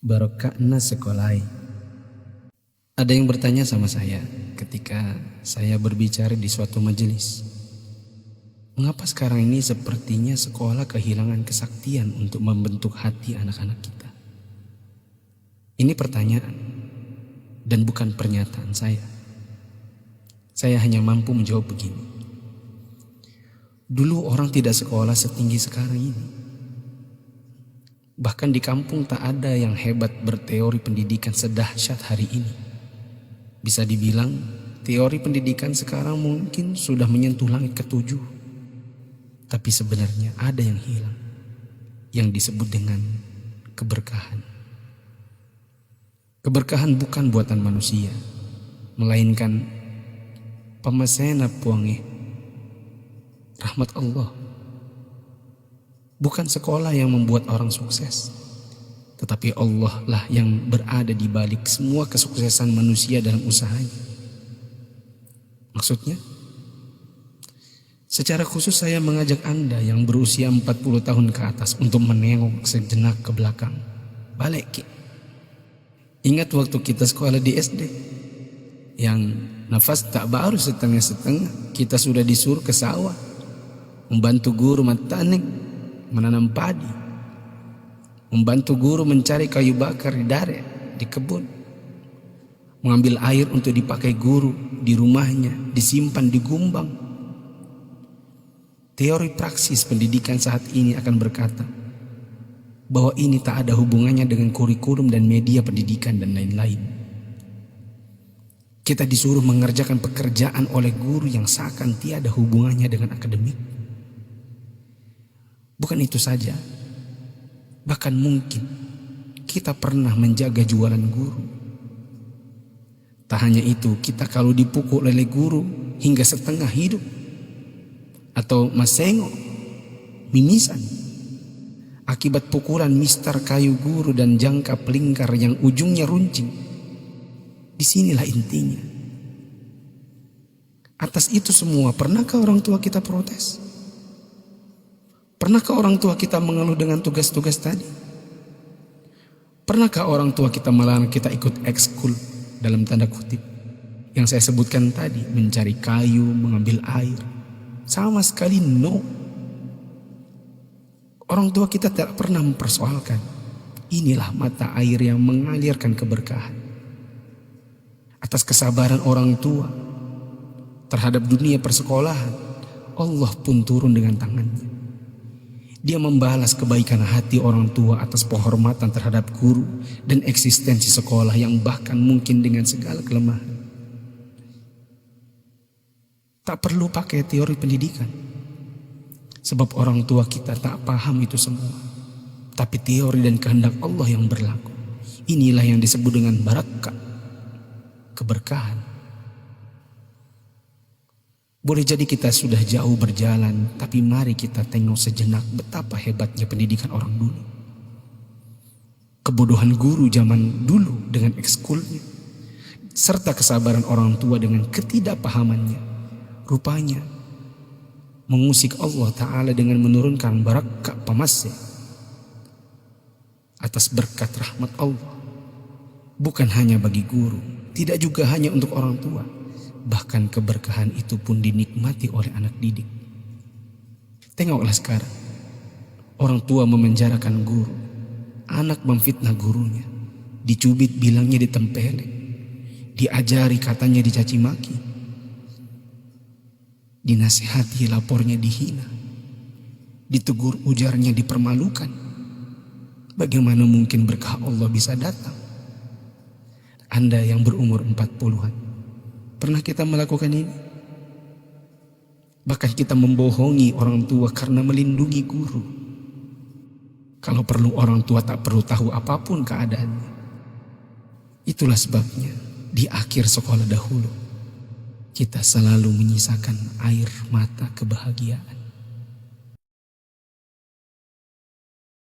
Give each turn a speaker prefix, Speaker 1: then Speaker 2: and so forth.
Speaker 1: Barokahna sekolai. Ada yang bertanya sama saya ketika saya berbicara di suatu majelis. Mengapa sekarang ini sepertinya sekolah kehilangan kesaktian untuk membentuk hati anak-anak kita? Ini pertanyaan dan bukan pernyataan saya. Saya hanya mampu menjawab begini. Dulu orang tidak sekolah setinggi sekarang ini. Bahkan di kampung tak ada yang hebat berteori pendidikan sedahsyat hari ini. Bisa dibilang teori pendidikan sekarang mungkin sudah menyentuh langit ketujuh. Tapi sebenarnya ada yang hilang, yang disebut dengan keberkahan. Keberkahan bukan buatan manusia, melainkan pemasena puange rahmat Allah. Bukan sekolah yang membuat orang sukses, tetapi Allah lah yang berada di balik semua kesuksesan manusia dalam usahanya. Maksudnya, secara khusus saya mengajak Anda yang berusia 40 tahun ke atas untuk menengok sejenak ke belakang. Balik ki. Ingat waktu kita sekolah di SD, yang nafas tak baru setengah-setengah, kita sudah disuruh ke sawah, membantu guru matanik menanam padi, membantu guru mencari kayu bakar di dare, di kebun, mengambil air untuk dipakai guru di rumahnya, disimpan di gumbang. Teori praksis pendidikan saat ini akan berkata bahwa ini tak ada hubungannya dengan kurikulum dan media pendidikan dan lain-lain. Kita disuruh mengerjakan pekerjaan oleh guru yang seakan tiada hubungannya dengan akademik. Bukan itu saja, bahkan mungkin kita pernah menjaga jualan guru. Tak hanya itu, kita kalau dipukul oleh guru hingga setengah hidup, atau masengo, mimisan, akibat pukulan mister kayu guru dan jangka pelingkar yang ujungnya runcing. Disinilah intinya. Atas itu semua, pernahkah orang tua kita protes? Pernahkah orang tua kita mengeluh dengan tugas-tugas tadi? Pernahkah orang tua kita melarang kita ikut ekskul dalam tanda kutip yang saya sebutkan tadi, mencari kayu, mengambil air? Sama sekali no. Orang tua kita tidak pernah mempersoalkan. Inilah mata air yang mengalirkan keberkahan. Atas kesabaran orang tua terhadap dunia persekolahan, Allah pun turun dengan tangannya. Dia membalas kebaikan hati orang tua atas penghormatan terhadap guru dan eksistensi sekolah yang bahkan mungkin dengan segala kelemahan. Tak perlu pakai teori pendidikan, sebab orang tua kita tak paham itu semua. Tapi teori dan kehendak Allah yang berlaku. Inilah yang disebut dengan barakah, keberkahan. Boleh jadi kita sudah jauh berjalan, tapi mari kita tengok sejenak betapa hebatnya pendidikan orang dulu. Kebodohan guru zaman dulu dengan ekskulnya, serta kesabaran orang tua dengan ketidakpahamannya, rupanya mengusik Allah Ta'ala dengan menurunkan barakah pamasya atas berkat rahmat Allah. Bukan hanya bagi guru, tidak juga hanya untuk orang tua. Bahkan keberkahan itu pun dinikmati oleh anak didik. Tengoklah sekarang, orang tua memenjarakan guru, anak memfitnah gurunya, dicubit bilangnya ditempeleng, diajari katanya dicaci maki, dinasihati lapornya dihina, ditegur ujarnya dipermalukan. Bagaimana mungkin berkah Allah bisa datang? Anda yang berumur 40-an, pernah kita melakukan ini? Bahkan kita membohongi orang tua karena melindungi guru. Kalau perlu orang tua tak perlu tahu apapun keadaannya. Itulah sebabnya di akhir sekolah dahulu kita selalu menyisakan air mata kebahagiaan.